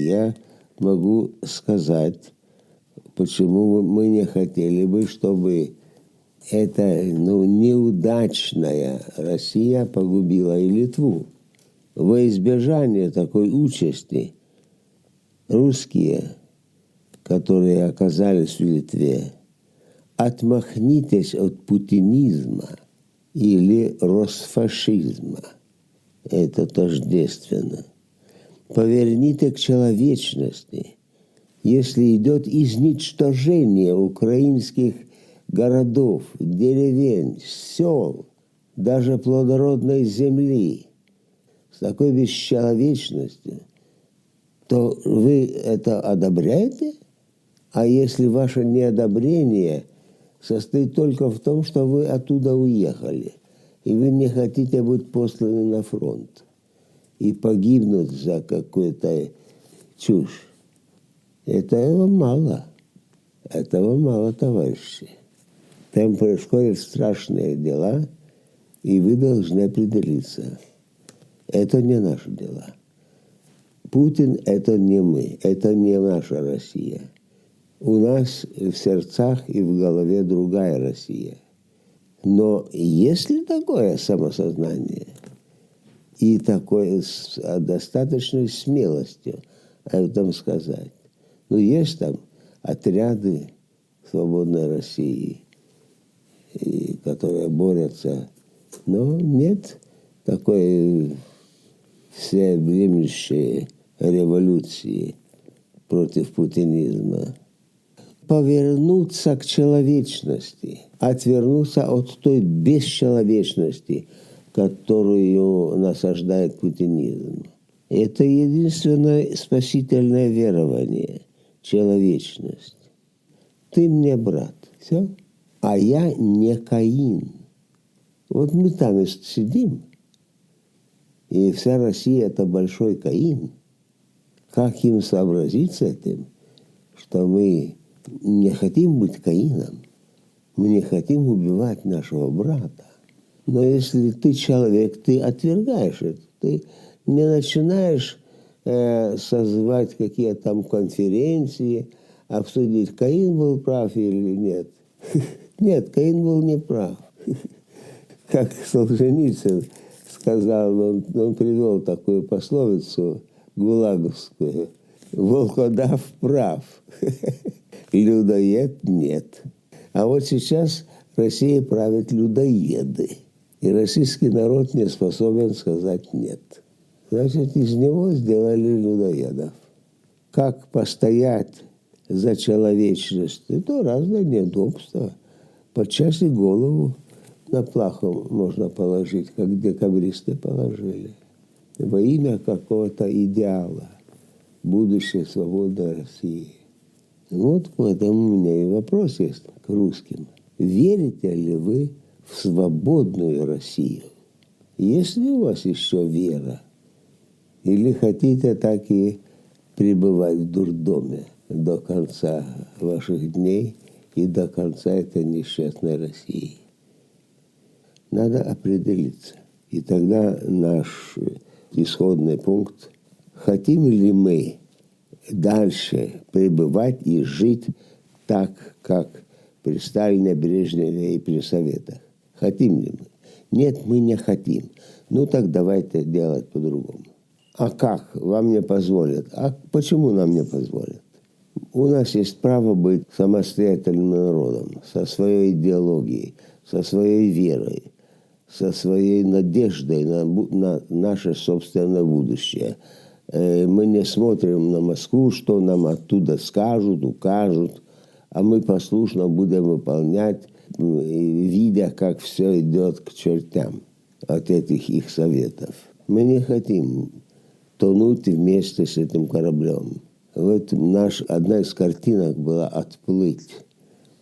я могу сказать, почему мы не хотели бы, чтобы эта неудачная Россия погубила и Литву. Во избежание такой участи русские, которые оказались в Литве, отмахнитесь от путинизма или росфашизма. Это тождественно. Поверните к человечности. Если идет изничтожение украинских городов, деревень, сел, даже плодородной земли, с такой бесчеловечностью, то вы это одобряете? А если ваше неодобрение состоит только в том, что вы оттуда уехали, и вы не хотите быть посланы на фронт и погибнуть за какую-то чушь, этого мало. Этого мало, товарищи. Там происходят страшные дела, и вы должны определиться. Это не наши дела. Путин – это не мы, это не наша Россия. У нас в сердцах и в голове другая Россия. Но есть ли такое самосознание и такое с достаточной смелостью об этом сказать? Есть там отряды свободной России, которые борются, но нет такой всеобъемлющей революции против путинизма. Повернуться к человечности, отвернуться от той бесчеловечности, которую насаждает путинизм. Это единственное спасительное верование – человечность. Ты мне брат, все, а я не Каин. Вот мы там сидим, и вся Россия – это большой Каин. Как им сообразить с этим, что мы не хотим быть Каином, мы не хотим убивать нашего брата. Но если ты человек, ты отвергаешь это, ты не начинаешь созывать какие-то там конференции, обсудить, Каин был прав или нет. Нет, Каин был не прав. Как Солженицын сказал, он привел такую пословицу гулаговскую: волкодав прав, людоед нет. А вот сейчас Россией правят людоеды, и российский народ не способен сказать нет. Значит, из него сделали людоедов. Как постоять за человечность? Это разные неудобства. Подчас и голову на плаху можно положить, как декабристы положили. Во имя какого-то идеала будущей свободной России. Вот поэтому у меня и вопрос есть к русским. Верите ли вы в свободную Россию? Есть ли у вас еще вера? Или хотите так и пребывать в дурдоме до конца ваших дней и до конца этой несчастной России? Надо определиться. И тогда наш исходный пункт: хотим ли мы дальше пребывать и жить так, как при Сталине, Брежневе и при Советах? Хотим ли мы? Нет, мы не хотим. Ну так давайте делать по-другому. А как? Вам не позволят. А почему нам не позволят? У нас есть право быть самостоятельным народом, со своей идеологией, со своей верой, со своей надеждой на наше собственное будущее. Мы не смотрим на Москву, что нам оттуда скажут, укажут, а мы послушно будем выполнять, видя, как все идет к чертям от этих их советов. Мы не хотим тонуть вместе с этим кораблем. Вот одна из картинок была «Отплыть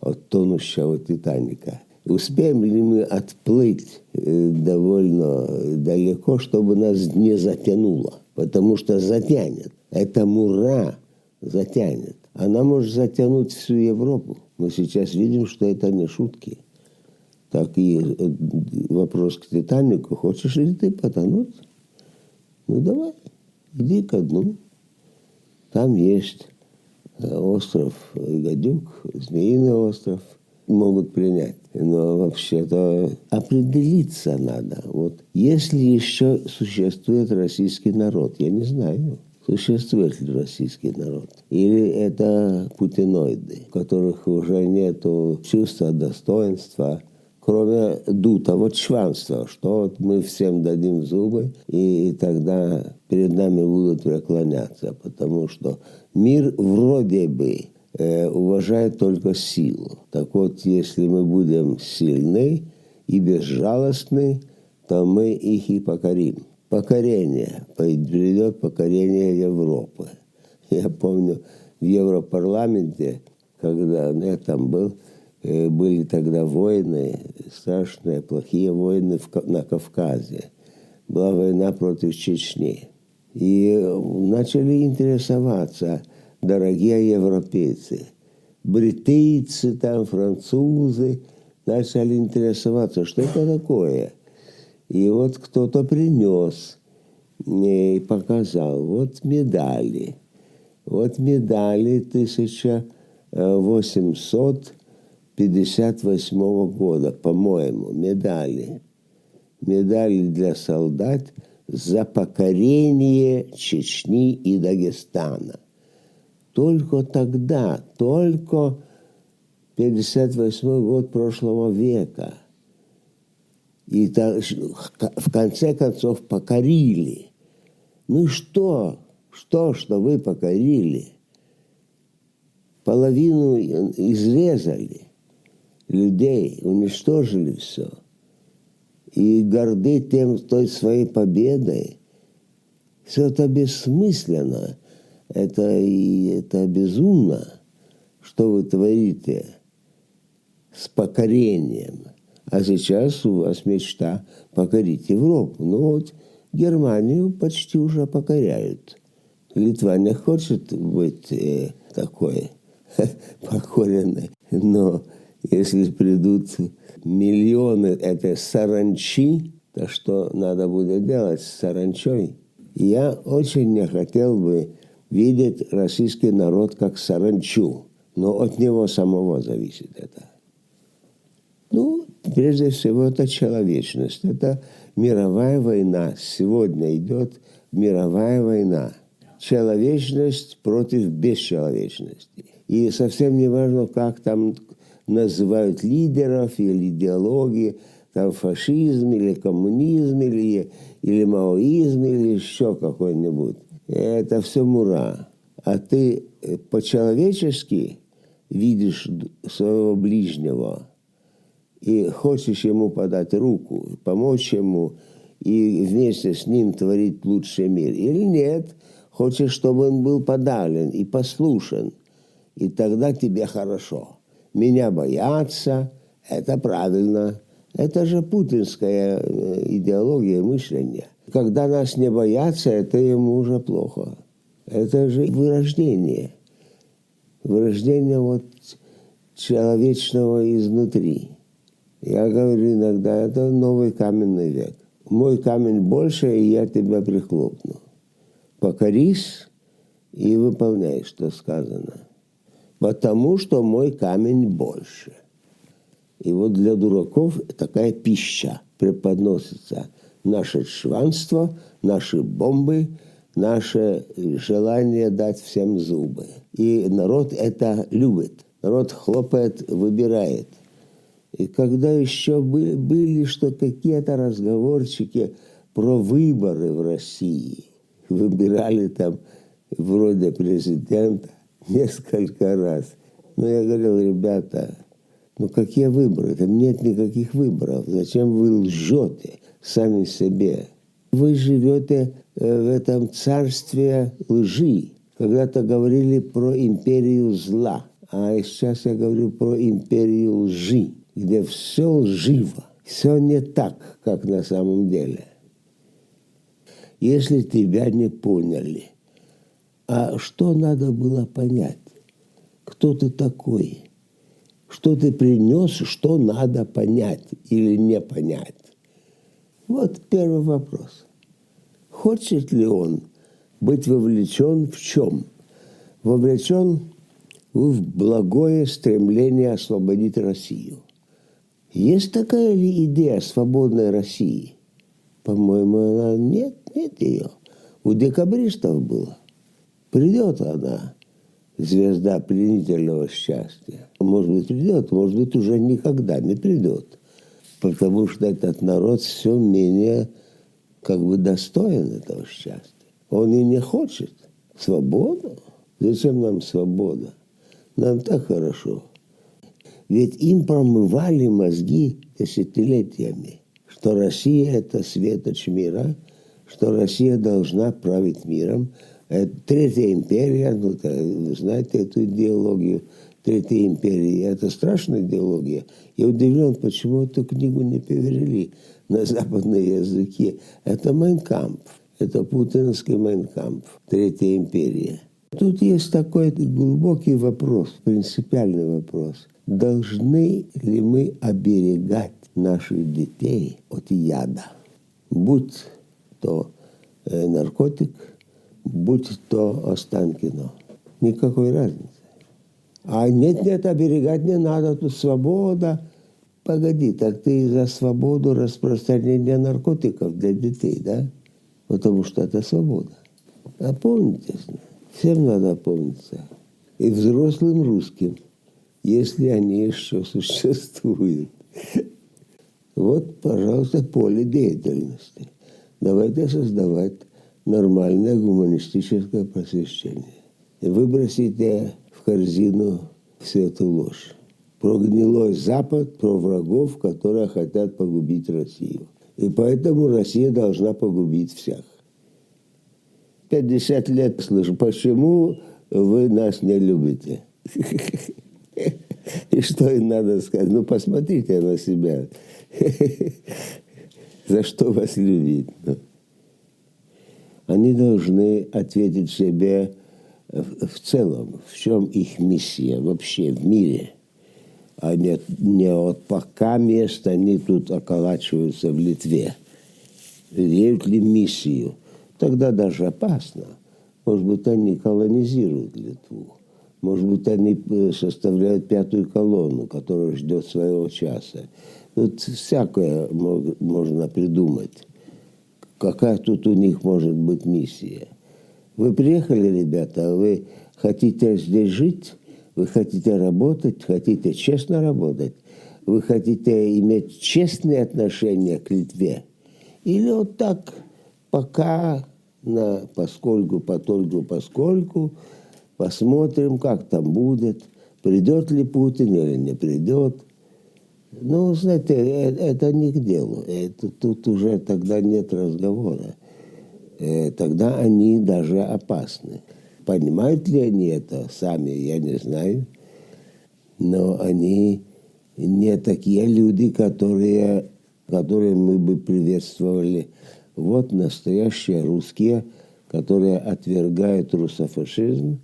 от тонущего Титаника». Успеем ли мы отплыть довольно далеко, чтобы нас не затянуло? Потому что затянет. Эта мура затянет. Она может затянуть всю Европу. Мы сейчас видим, что это не шутки. Так и вопрос к Титанику. Хочешь ли ты потонуть? Ну давай, иди ко дну. Там есть остров Гадюк, Змеиный остров, могут принять. Но вообще-то определиться надо. Вот если еще существует российский народ, я не знаю, существует ли российский народ. Или это путиноиды, у которых уже нет чувства достоинства, кроме дутого чванства, что вот мы всем дадим зубы, и тогда перед нами будут преклоняться, потому что мир вроде бы уважает только силу. Так вот, если мы будем сильны и безжалостны, то мы их и покорим. Покорение, придет покорение Европы. Я помню, в Европарламенте, когда я там был, были тогда войны, страшные, плохие войны на Кавказе. Была война против Чечни. И начали интересоваться дорогие европейцы. Бритейцы, там, французы начали интересоваться, что это такое. И вот кто-то принес и показал. Вот медали. Вот медали 1858 года, по-моему, медали. Медали для солдат за покорение Чечни и Дагестана. Только тогда, только 58 год прошлого века. И в конце концов покорили. Ну и что вы покорили? Половину изрезали людей, уничтожили все. И горды той своей победой. Все это бессмысленно. Это безумно, что вы творите с покорением. А сейчас у вас мечта покорить Европу. Ну вот Германию почти уже покоряют. Литва не хочет быть такой покоренной. Но если придут миллионы этой саранчи, то что надо будет делать с саранчой? Я очень не хотел бы видеть российский народ как саранчу. Но от него самого зависит это. Ну, прежде всего, это человечность. Это мировая война. Сегодня идет мировая война. Человечность против бесчеловечности. И совсем не важно, как там называют лидеров или идеологии, там фашизм или коммунизм или маоизм или еще какой-нибудь. Это все мура. А ты по-человечески видишь своего ближнего и хочешь ему подать руку, помочь ему и вместе с ним творить лучший мир. Или нет, хочешь, чтобы он был подавлен и послушен, и тогда тебе хорошо. Меня боятся, это правильно. Это же путинская идеология мышления. Когда нас не боятся, это ему уже плохо. Это же вырождение. Вырождение вот человечного изнутри. Я говорю иногда, это новый каменный век. Мой камень больше, и я тебя прихлопну. Покорись и выполняй, что сказано. Потому что мой камень больше. И вот для дураков такая пища преподносится. Наше чванство, наши бомбы, наше желание дать всем зубы. И народ это любит. Народ хлопает, выбирает. И когда еще были что какие-то разговорчики про выборы в России, выбирали там вроде президента несколько раз. Но я говорил, ребята, ну какие выборы? Там нет никаких выборов. Зачем вы лжете сами себе? Вы живете в этом царстве лжи. Когда-то говорили про империю зла, а сейчас я говорю про империю лжи, где все лживо, все не так, как на самом деле. Если тебя не поняли, а что надо было понять? Кто ты такой? Что ты принес, что надо понять или не понять? Вот первый вопрос. Хочет ли он быть вовлечен в чем? вовлечен в благое стремление освободить Россию. Есть такая ли идея свободной России? По-моему, нет ее. У декабристов было. Придет она, звезда пленительного счастья. Может быть, придет, может быть, уже никогда не придет. Потому что этот народ все менее достоин этого счастья. Он и не хочет. Свобода? Зачем нам свобода? Нам так хорошо. Ведь им промывали мозги десятилетиями, что Россия – это светоч мира, что Россия должна править миром. Третья империя, вы знаете эту идеологию, Третья империя – это страшная идеология. Я удивлен, почему эту книгу не перевели на западные языки. Это «Майн кампф», это путинский «Майн кампф», Третья империя. Тут есть такой глубокий вопрос, принципиальный вопрос. Должны ли мы оберегать наших детей от яда? Будь то наркотик, будь то Останкино. Никакой разницы. А нет, оберегать не надо, тут свобода. Погоди, так ты за свободу распространения наркотиков для детей, да? Потому что это свобода. Опомнитесь. Всем надо опомниться. И взрослым русским, если они еще существуют. Вот, пожалуйста, поле деятельности. Давайте создавать нормальное гуманистическое просвещение. И выбросите в корзину всю эту ложь. Про гнилой Запад, про врагов, которые хотят погубить Россию. И поэтому Россия должна погубить всех. 50 лет слышу, почему вы нас не любите? И что им надо сказать? Ну, посмотрите на себя. За что вас любить? Они должны ответить себе в целом, в чем их миссия вообще в мире. А не от пока мест они тут околачиваются в Литве. Имеют ли миссию? Тогда даже опасно. Может быть, они колонизируют Литву. Может быть, они составляют пятую колонну, которая ждет своего часа. Тут всякое можно придумать. Какая тут у них может быть миссия? Вы приехали, ребята, вы хотите здесь жить, вы хотите работать, хотите честно работать, вы хотите иметь честные отношения к Литве. Или вот так, пока, поскольку, посмотрим, как там будет, придет ли Путин или не придет. Ну, знаете, это не к делу. Тут уже тогда нет разговора. Тогда они даже опасны. Понимают ли они это сами, я не знаю. Но они не такие люди, которые мы бы приветствовали. Вот настоящие русские, которые отвергают русофашизм,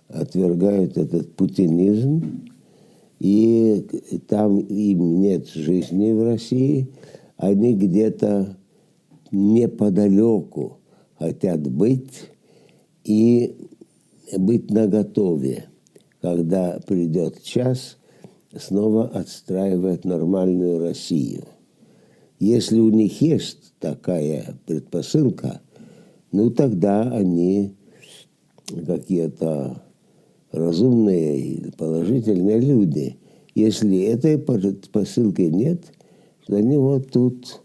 отвергают этот путинизм, и там им нет жизни в России, они где-то неподалеку хотят быть и быть наготове, когда придет час, снова отстраивать нормальную Россию. Если у них есть такая предпосылка, ну тогда они какие-то разумные или положительные люди. Если этой предпосылки нет, то они вот тут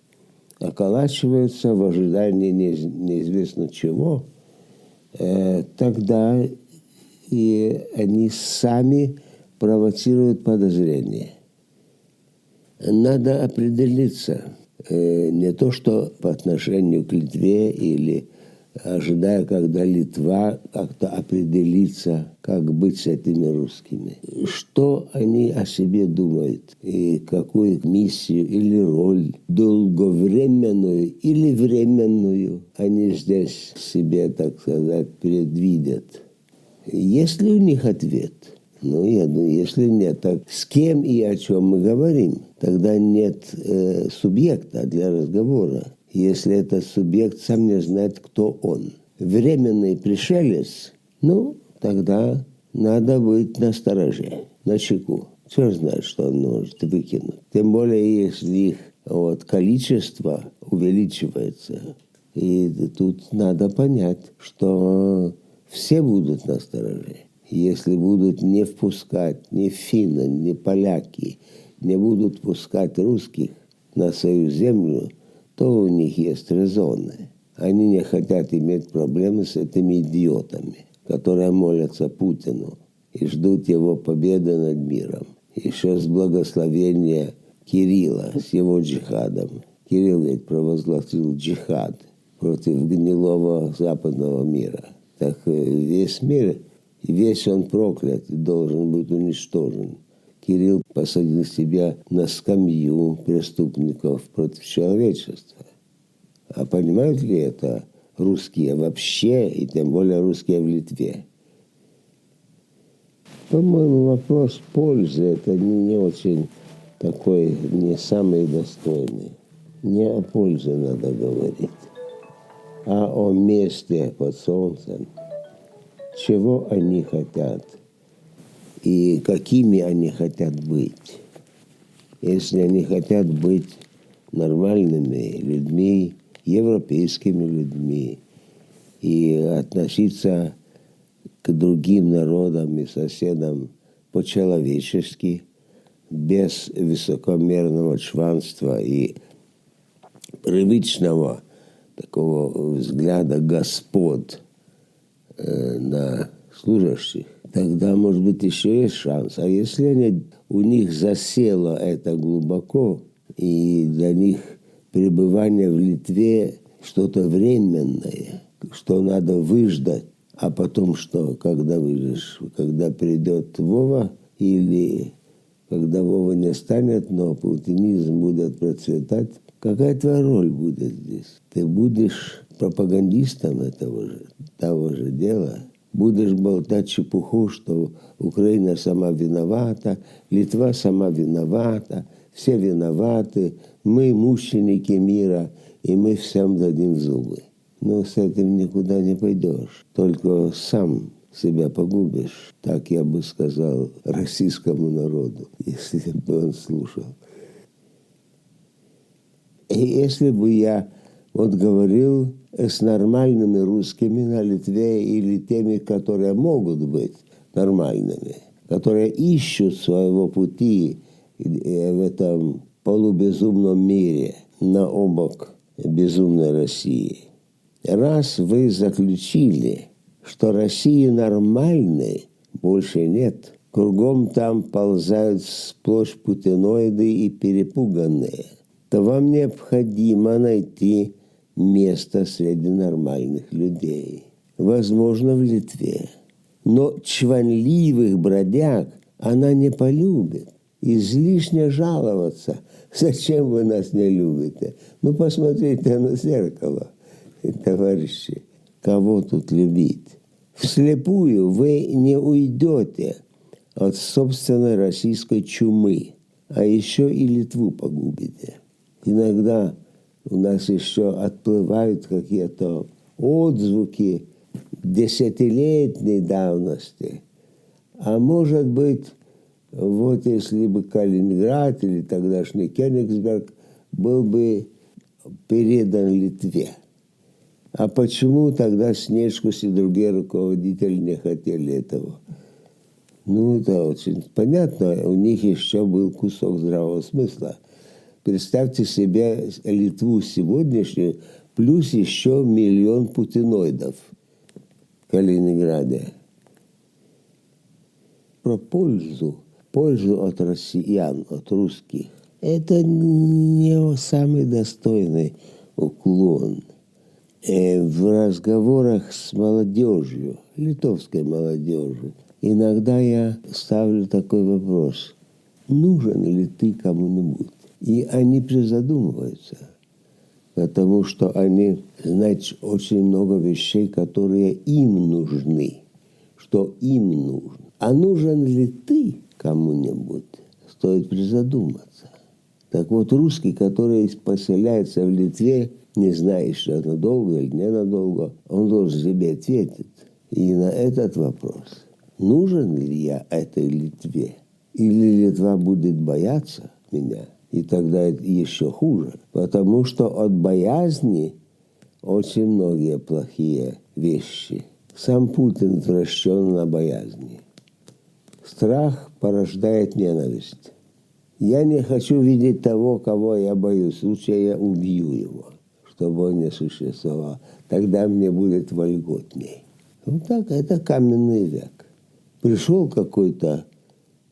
околачиваются в ожидании неизвестно чего, тогда и они сами провоцируют подозрения. Надо определиться, не то что по отношению к Литве или ожидая, когда Литва как-то определится, как быть с этими русскими. Что они о себе думают и какую миссию или роль, долговременную или временную, они здесь себе, так сказать, предвидят. Есть ли у них ответ? Ну, если нет, так с кем и о чем мы говорим? Тогда нет субъекта для разговора. Если этот субъект сам не знает, кто он. Временный пришелец, ну, тогда надо быть настороже, начеку. Черт знает, что он может выкинуть. Тем более, если их количество увеличивается. И тут надо понять, что все будут настороже. Если будут не впускать ни финны, ни поляки, не будут пускать русских на свою землю, то у них есть резоны. Они не хотят иметь проблемы с этими идиотами, которые молятся Путину и ждут его победы над миром. Еще с благословения Кирилла, с его джихадом. Кирилл ведь провозгласил джихад против гнилого западного мира. Так весь мир, весь он проклят и должен быть уничтожен. Кирилл посадил себя на скамью преступников против человечества. А понимают ли это русские вообще, и тем более русские в Литве? По-моему, вопрос пользы – это не очень такой, не самый достойный. Не о пользе надо говорить, а о месте под солнцем. Чего они хотят и какими они хотят быть. Если они хотят быть нормальными людьми, европейскими людьми и относиться к другим народам и соседам по-человечески, без высокомерного чванства и привычного такого взгляда господ на служащих, тогда, может быть, еще есть шанс. А если у них засело это глубоко, и для них пребывание в Литве что-то временное, что надо выждать, а потом что, когда выждешь, когда придет Вова, или когда Вова не станет, но путинизм будет процветать, какая твоя роль будет здесь? Ты будешь пропагандистом того же дела, будешь болтать чепуху, что Украина сама виновата, Литва сама виновата, все виноваты, мы мученики мира, и мы всем дадим зубы. Но с этим никуда не пойдешь, только сам себя погубишь, так я бы сказал российскому народу, если бы он слушал. И если бы я говорил с нормальными русскими на Литве или теми, которые могут быть нормальными, которые ищут своего пути в этом полубезумном мире на обок безумной России. Раз вы заключили, что России нормальной больше нет, кругом там ползают сплошь путиноиды и перепуганные, то вам необходимо найти место среди нормальных людей. Возможно, в Литве. Но чванливых бродяг она не полюбит. Излишне жаловаться. Зачем вы нас не любите? Ну, посмотрите на зеркало, товарищи. Кого тут любить? Вслепую вы не уйдете от собственной российской чумы, а еще и Литву погубите. Иногда у нас еще отплывают какие-то отзвуки десятилетней давности. А может быть, вот если бы Калининград или тогдашний Кёнигсберг был бы передан Литве. А почему тогда Снежкус и другие руководители не хотели этого? Ну, это очень понятно. У них еще был кусок здравого смысла. Представьте себе Литву сегодняшнюю, плюс еще 1 миллион путиноидов в Калининграде. Про пользу от россиян, от русских, это не самый достойный уклон. В разговорах с молодежью, литовской молодежью, иногда я ставлю такой вопрос: нужен ли ты кому-нибудь? И они призадумываются, потому что они знают очень много вещей, которые им нужны, что им нужно. А нужен ли ты кому-нибудь? Стоит призадуматься. Так вот, русский, который поселяется в Литве, не зная, что надолго или ненадолго, он должен себе ответить. И на этот вопрос, нужен ли я этой Литве, или Литва будет бояться меня, и тогда это еще хуже, потому что от боязни очень многие плохие вещи. Сам Путин вращен на боязни. Страх порождает ненависть. Я не хочу видеть того, кого я боюсь. Лучше я убью его, чтобы он не существовал. Тогда мне будет вольготней. Вот так, это каменный век. Пришел какой-то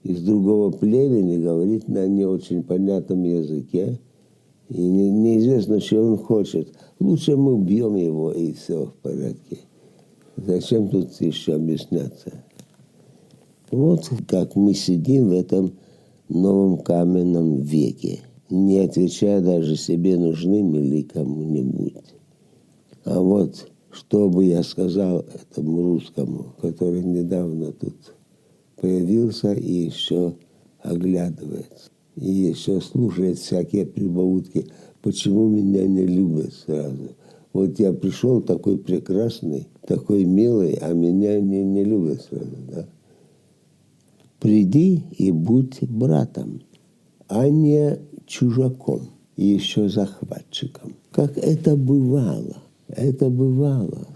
из другого племени, говорит на не очень понятном языке, и неизвестно, что он хочет. Лучше мы убьем его, и все в порядке. Зачем тут еще объясняться? Вот как мы сидим в этом новом каменном веке, не отвечая даже себе, нужным или кому-нибудь. А вот что бы я сказал этому русскому, который недавно тут появился и еще оглядывается, и еще слушает всякие прибаутки, почему меня не любят сразу. Вот я пришел такой прекрасный, такой милый, а меня не любят сразу, да? Приди и будь братом, а не чужаком и еще захватчиком. Как это бывало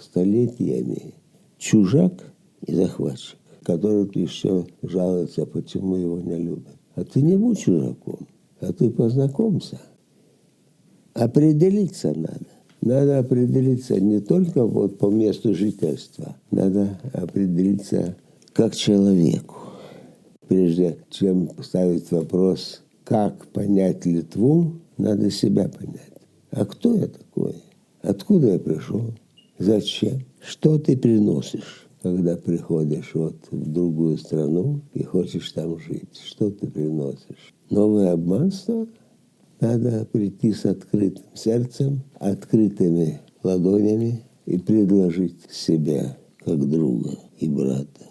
столетиями. Чужак и захватчик, который еще жалуется, почему его не любят. А ты не будь чужаком, а ты познакомься. Определиться надо. Надо определиться не только вот по месту жительства, надо определиться как человеку. Прежде чем ставить вопрос, как понять Литву, надо себя понять. А кто я такой? Откуда я пришел? Зачем? Что ты приносишь, когда приходишь вот в другую страну и хочешь там жить? Что ты приносишь? Новое обманство? Надо прийти с открытым сердцем, открытыми ладонями и предложить себя как друга и брата.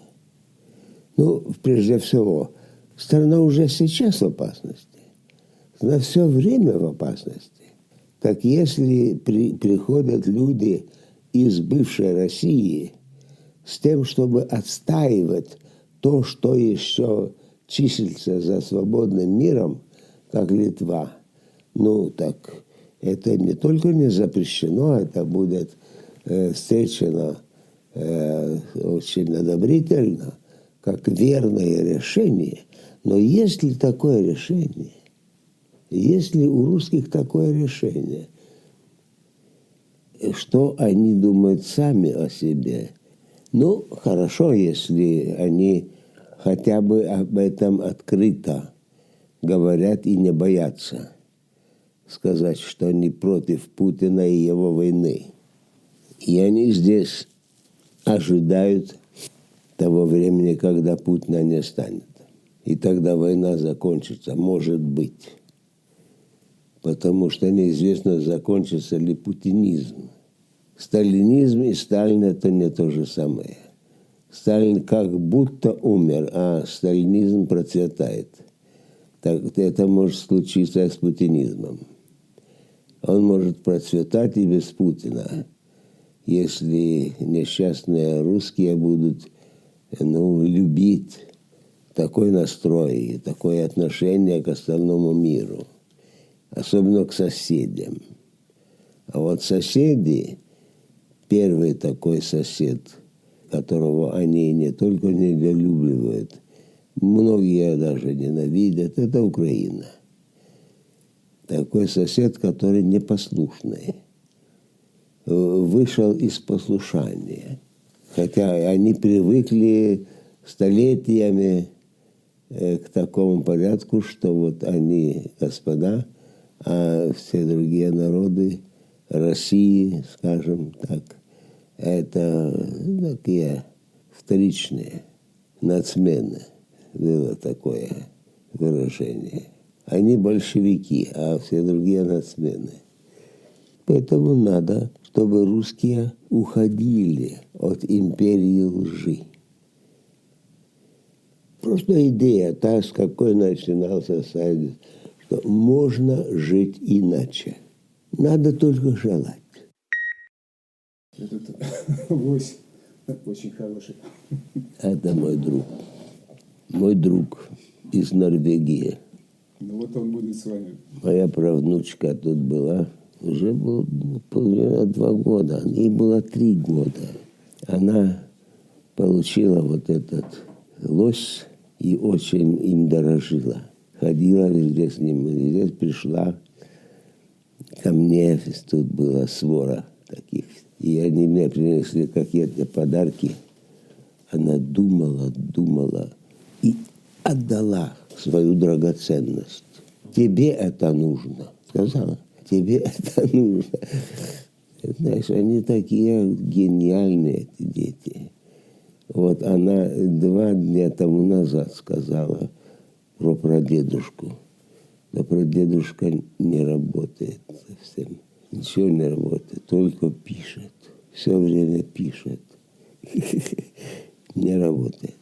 Ну, прежде всего, страна уже сейчас в опасности. На все время в опасности. Так если приходят люди из бывшей России с тем, чтобы отстаивать то, что еще числится за свободным миром, как Литва, ну, так это не только не запрещено, это будет встречено очень одобрительно, как верное решение. Но есть ли такое решение? Есть ли у русских такое решение? Что они думают сами о себе? Ну, хорошо, если они хотя бы об этом открыто говорят и не боятся сказать, что они против Путина и его войны. И они здесь ожидают того времени, когда Путина не станет. И тогда война закончится, может быть. Потому что неизвестно, закончится ли путинизм. Сталинизм и Сталин – это не то же самое. Сталин как будто умер, а сталинизм процветает. Так это может случиться с путинизмом. Он может процветать и без Путина, если несчастные русские будут любить такой настрой, такое отношение к остальному миру, особенно к соседям. А вот соседи, первый такой сосед, которого они не только недолюбливают, многие даже ненавидят, это Украина. Такой сосед, который непослушный, вышел из послушания. Хотя они привыкли столетиями к такому порядку, что вот они господа, а все другие народы России, скажем так, это такие вторичные нацмены. Было такое выражение. Они большевики, а все другие нацмены. Поэтому надо, чтобы русские уходили от империи лжи. Просто идея та, с какой начинался Союз, что можно жить иначе. Надо только желать. Этот вось Очень хороший. Это мой друг. Мой друг из Норвегии. Ну вот он будет с вами. Моя правнучка тут была. Уже было примерно 2 года. Ей было 3 года. Она получила вот этот лось и очень им дорожила. Ходила везде с ним. И здесь пришла ко мне. Тут была свора таких. И они мне принесли какие-то подарки. Она думала и отдала свою драгоценность. Тебе это нужно, сказала. Тебе это нужно. Знаешь, они такие гениальные, эти дети. Вот она 2 дня тому назад сказала про прадедушку. Но прадедушка не работает совсем. Ничего не работает, только пишет. Все время пишет. Не работает.